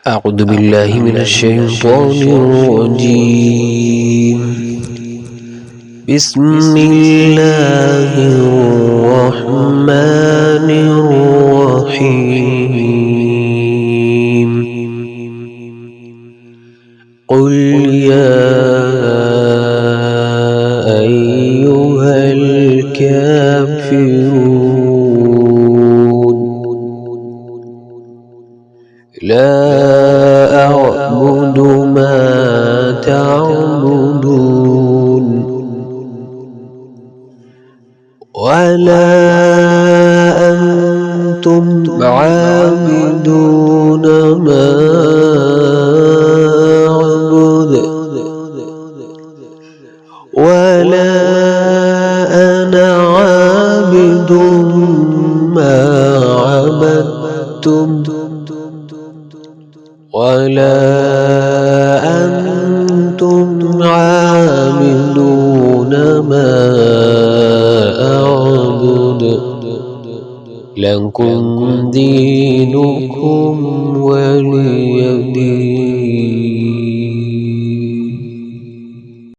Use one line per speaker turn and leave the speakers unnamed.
أعوذ بالله من الشيطان الرجيم. بسم الله الرحمن الرحيم. قل يا أيها الكافرون لا أعبد ما تعبدون ولا أنتم عابدون ما أعبد ولا أنا عابد ما عبدتم ولا أنتم عابدون ما أعبد لكم دينكم